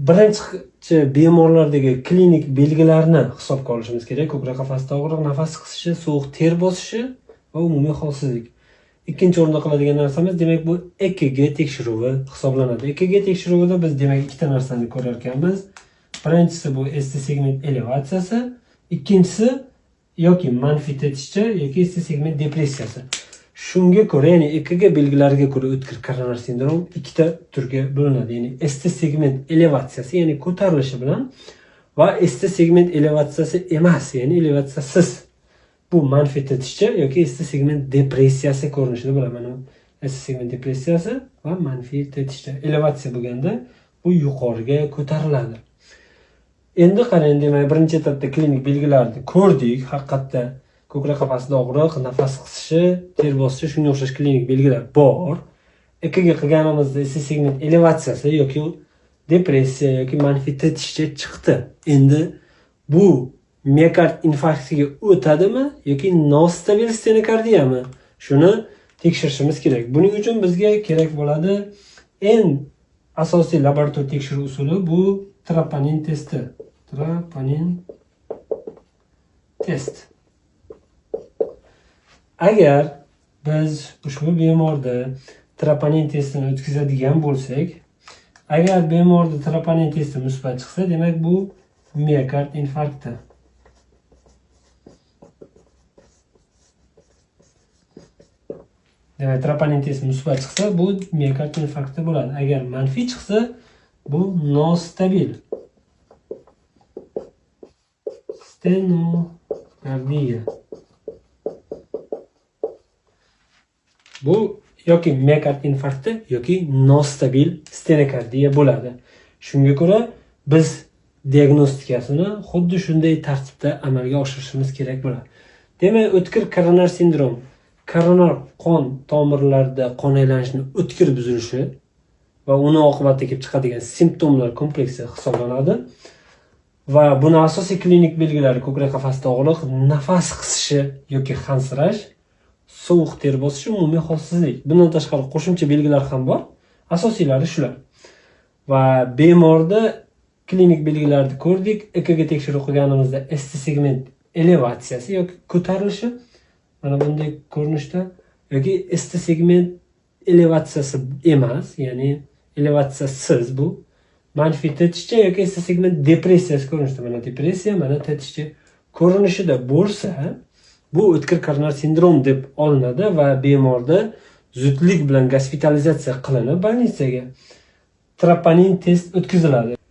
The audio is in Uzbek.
birinchi bemorlardagi klinik belgilarni hisobga olishimiz kerak. Ko'krak qafasida og'riq, nafas qisishi, sovuq ter bosishi va umumiy holsizlik. Ikkinchi o'rinda qiladigan narsamiz, demak, bu EKG tekshiruvi hisoblanadi. EKG tekshiruvida biz demak ikkita narsani ko'rar ekanmiz. Birinchisi bu ST segment elevatsiyasi, ikkinchisi yoki manfiy tetishcha yoki ST segment depressiyasi. Shunga ko'ra, ya'ni EKG belgilariga ko'ra o'tkir koronar sindrom ikkita turga bo'linadi. Ya'ni ST segment elevatsiyasi, ya'ni ko'tarilishi bilan va ST segment elevatsiyasi emas, ya'ni elevatsiyasiz. Bu manfiy tetishcha yoki ST segment depressiyasi ko'rinishida bo'ladi. Mana ST segment depressiyasi va manfiy tetishcha. Elevatsiya bo'lganda bu yuqoriga ko'tariladi. Endi qarang, demak, birinchi etapda klinik belgilarni ko'rdik. Haqiqatda ko'krak qafasida og'riq, nafas qisishi, ter bosishi, shunga o'xshash klinik belgilar bor. EKG qilganimizda ST segment elevatsiyasi yoki depressiya yoki manfiy tetishcha chiqdi. Endi bu miokard infarktiga o'tadimi yoki nostabil stenokardiyami? Shuni tekshirishimiz kerak. Buning uchun bizga kerak bo'ladi eng asosiy laboratoriya tekshiruv usuli bu troponin testi. Troponin test. Agar biz ushbu bemorda troponin testini o'tkazadigan bo'lsak, agar bemorda troponin testi musbat chiqsa, demak bu miokard infarkti. Demak, troponin testi musbat chiqsa, bu miokard infarkti bo'ladi. Agar manfiy chiqsa, bu nostabil stenokardiya. Bu yoki miokard infarkti yoki nostabil stenokardiya bo'ladi. Shunga ko'ra biz diagnostikasini xuddi shunday tartibda amalga oshirishimiz kerak bo'ladi. Demak, o'tkir koronar sindrom koronar qon tomirlarida qon aylanishini o'tkir buzilishi va uni oqibatida kelib chiqadigan simptomlar kompleksi hisoblanadi. Va buni asosiy klinik belgilari ko'krak qafasida og'riq, nafas qisishi yoki hansirash, sovuq ter bosishi, umumiy holsizlik. Bundan tashqari qo'shimcha belgilar ham bor. Asosiylari shular. Va bemorda klinik belgilarni ko'rdik. EKG tekshiruv qilganimizda ST segment elevatsiyasi yoki ko'tarilishi mana bunday ko'rinishda yoki ST segment elevatsiyasi emas, ya'ni elevatsiyasiz bu manfiy tetishcha yoki ST segment depressiyasi ko'rinishda. Mana depressiya, mana tetishcha ko'rinishida bo'lsa, bu o'tkir koronar sindrom deb olinadi va bemorda zudlik bilan gospitalizatsiya qilinib, больницаga troponin test o'tkaziladi.